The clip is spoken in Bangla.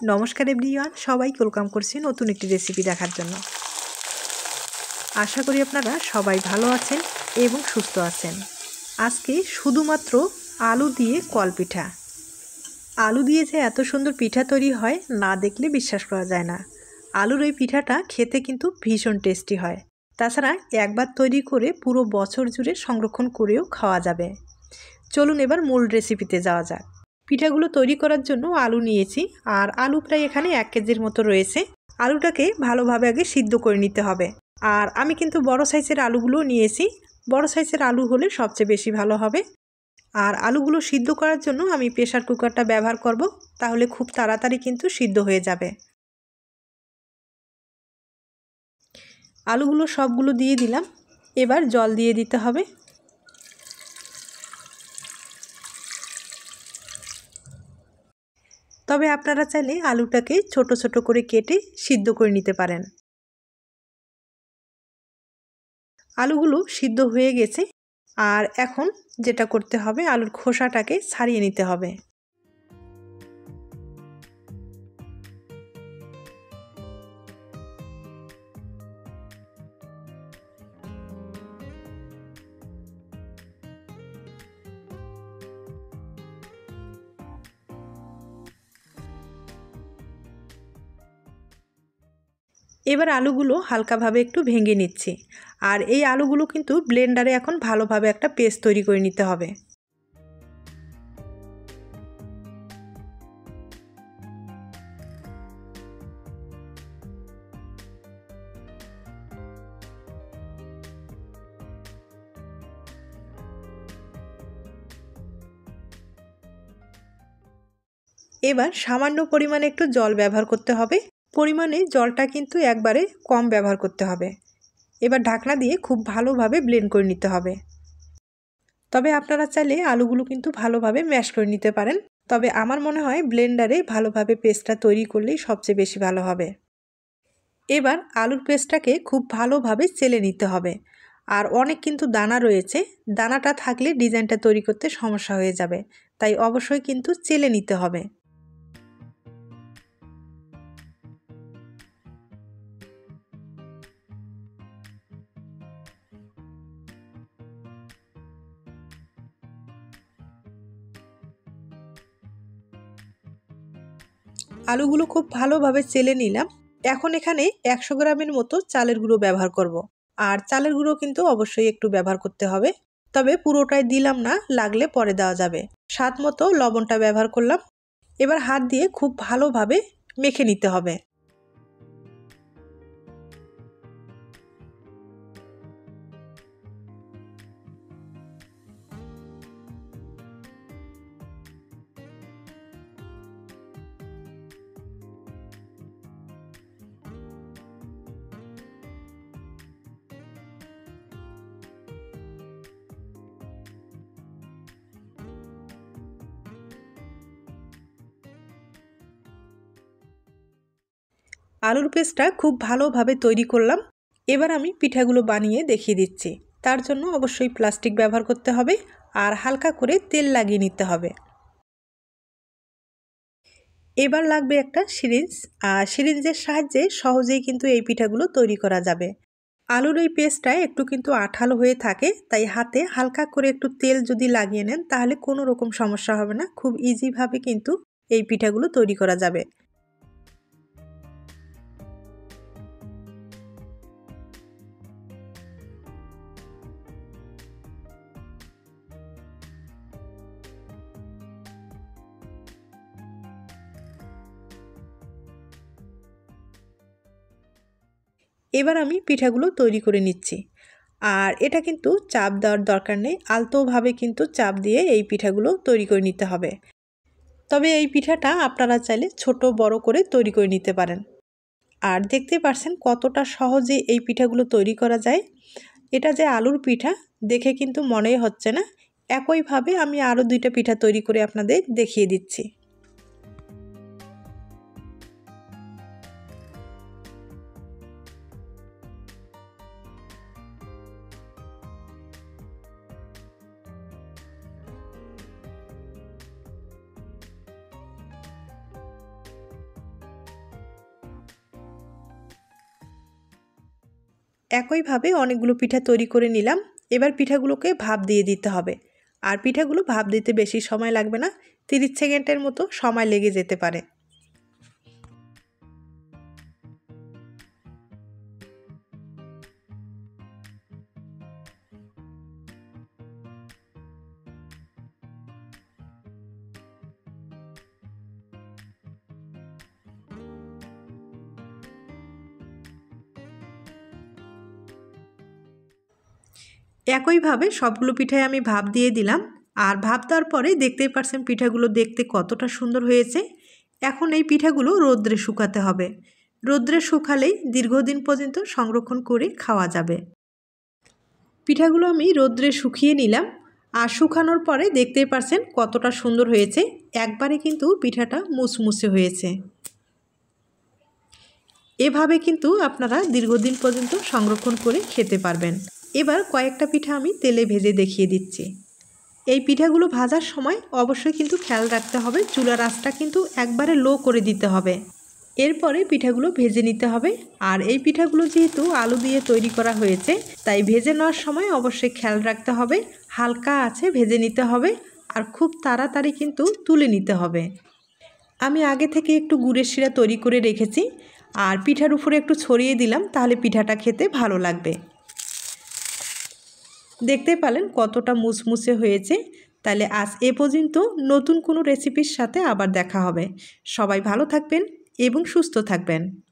নমস্কার এভরিওয়ান, সবাইকে ওয়েলকাম করছি নতুন একটি রেসিপি দেখার জন্য। আশা করি আপনারা সবাই ভালো আছেন এবং সুস্থ আছেন। আজকে শুধুমাত্র আলু দিয়ে কলপিঠা। আলু দিয়ে যে এত সুন্দর পিঠা তৈরি হয় না দেখলে বিশ্বাস করা যায় না। আলুর এই পিঠাটা খেতে কিন্তু ভীষণ টেস্টি হয়। তাছাড়া একবার তৈরি করে পুরো বছর জুড়ে সংরক্ষণ করেও খাওয়া যাবে। চলুন এবার মূল রেসিপিতে যাওয়া যাক। পিঠাগুলো তৈরি করার জন্য আলু নিয়েছি, আর আলু প্রায় এখানে 1 কেজির মতো রয়েছে। আলুটাকে ভালোভাবে আগে সিদ্ধ করে নিতে হবে। আর আমি কিন্তু বড় সাইজের আলুগুলো নিয়েছি। বড় সাইজের আলু হলে সবচেয়ে বেশি ভালো হবে। আর আলুগুলো সিদ্ধ করার জন্য আমি প্রেসার কুকারটা ব্যবহার করব, তাহলে খুব তাড়াতাড়ি কিন্তু সিদ্ধ হয়ে যাবে। আলুগুলো সবগুলো দিয়ে দিলাম। এবার জল দিয়ে দিতে হবে। তবে আপনারা চাইলে আলুটাকে ছোট ছোট করে কেটে সিদ্ধ করে নিতে পারেন। আলুগুলো সিদ্ধ হয়ে গেছে, আর এখন যেটা করতে হবে আলুর খোসাটাকে ছাড়িয়ে নিতে হবে। এবার আলুগুলো হালকাভাবে একটু ভেঙে নিচ্ছি। আর এই আলুগুলো কিন্তু ব্লেন্ডারে এখন ভালোভাবে একটা পেস্ট তৈরি করে নিতে হবে। এবার সামান্য পরিমাণে একটু জল ব্যবহার করতে হবে। পরিমাণে জলটা কিন্তু একবারে কম ব্যবহার করতে হবে। এবার ঢাকনা দিয়ে খুব ভালোভাবে ব্লেন্ড করে নিতে হবে। তবে আপনারা চাইলে আলুগুলো কিন্তু ভালোভাবে ম্যাশ করে নিতে পারেন। তবে আমার মনে হয় ব্লেন্ডারে ভালোভাবে পেস্টটা তৈরি করলেই সবচেয়ে বেশি ভালো হবে। এবার আলুর পেস্টটাকে খুব ভালোভাবে চেলে নিতে হবে। আর অনেক কিন্তু দানা রয়েছে, দানাটা থাকলে ডিজাইনটা তৈরি করতে সমস্যা হয়ে যাবে, তাই অবশ্যই কিন্তু চেলে নিতে হবে। আলুগুলো খুব ভালোভাবে চেলে নিলাম। এখন এখানে 100 গ্রামের মতো চালের গুঁড়ো ব্যবহার করব। আর চালের গুঁড়ো কিন্তু অবশ্যই একটু ব্যবহার করতে হবে। তবে পুরোটাই দিলাম না, লাগলে পরে দেওয়া যাবে। স্বাদ মতো লবণটা ব্যবহার করলাম। এবার হাত দিয়ে খুব ভালোভাবে মেখে নিতে হবে। আলুর পেস্টটা খুব ভালোভাবে তৈরি করলাম। এবার আমি পিঠাগুলো বানিয়ে দেখিয়ে দিচ্ছি। তার জন্য অবশ্যই প্লাস্টিক ব্যবহার করতে হবে, আর হালকা করে তেল লাগিয়ে নিতে হবে। এবার লাগবে একটা সিরিঞ্জ। আর সিরিঞ্জের সাহায্যে সহজেই কিন্তু এই পিঠাগুলো তৈরি করা যাবে। আলুর এই পেস্টটা একটু কিন্তু আঠালো হয়ে থাকে, তাই হাতে হালকা করে একটু তেল যদি লাগিয়ে নেন তাহলে কোনো রকম সমস্যা হবে না। খুব ইজিভাবে কিন্তু এই পিঠাগুলো তৈরি করা যাবে। এবার আমি পিঠাগুলো তৈরি করে নিচ্ছি। আর এটা কিন্তু চাপ দেওয়ার দরকার নেই, আলতোভাবে কিন্তু চাপ দিয়ে এই পিঠাগুলো তৈরি করে নিতে হবে। তবে এই পিঠাটা আপনারা চাইলে ছোট বড় করে তৈরি করে নিতে পারেন। আর দেখতে পাচ্ছেন কতটা সহজে এই পিঠাগুলো তৈরি করা যায়। এটা যে আলুর পিঠা দেখে কিন্তু মনেই হচ্ছে না। একইভাবে আমি আরও 2টা পিঠা তৈরি করে আপনাদের দেখিয়ে দিচ্ছি। একইভাবে অনেকগুলো পিঠা তৈরি করে নিলাম। এবার পিঠাগুলোকে ভাপ দিয়ে দিতে হবে। আর পিঠাগুলো ভাপ দিতে বেশি সময় লাগবে না, 30 সেকেন্ডের মতো সময় লেগে যেতে পারে। একইভাবে সবগুলো পিঠায় আমি ভাপ দিয়ে দিলাম। আর ভাপ দেওয়ার পরে দেখতেই পারছেন পিঠাগুলো দেখতে কতটা সুন্দর হয়েছে। এখন এই পিঠাগুলো রৌদ্রে শুকাতে হবে। রৌদ্রে শুকালেই দীর্ঘদিন পর্যন্ত সংরক্ষণ করে খাওয়া যাবে। পিঠাগুলো আমি রৌদ্রে শুকিয়ে নিলাম। আর শুকানোর পরে দেখতেই পারছেন কতটা সুন্দর হয়েছে। একবারে কিন্তু পিঠাটা মুচমুচে হয়েছে। এভাবে কিন্তু আপনারা দীর্ঘদিন পর্যন্ত সংরক্ষণ করে খেতে পারবেন। এবার কয়েকটা পিঠা আমি তেলে ভেজে দেখিয়ে দিচ্ছি। এই পিঠাগুলো ভাজার সময় অবশ্যই কিন্তু খেয়াল রাখতে হবে, চুলার আঁচটা কিন্তু একবারে লো করে দিতে হবে। এরপরে পিঠাগুলো ভেজে নিতে হবে। আর এই পিঠাগুলো যেহেতু আলু দিয়ে তৈরি করা হয়েছে, তাই ভেজে নেওয়ার সময় অবশ্যই খেয়াল রাখতে হবে, হালকা আঁচে ভেজে নিতে হবে। আর খুব তাড়াতাড়ি কিন্তু তুলে নিতে হবে। আমি আগে থেকে একটু গুড়ের শিরা তৈরি করে রেখেছি, আর পিঠার উপরে একটু ছড়িয়ে দিলাম, তাহলে পিঠাটা খেতে ভালো লাগবে। দেখতে পেলেন কতটা মুচমুচে হয়েছে। তাহলে আজ এ পর্যন্ত, নতুন কোনো রেসিপির সাথে আবার দেখা হবে। সবাই ভালো থাকবেন এবং সুস্থ থাকবেন।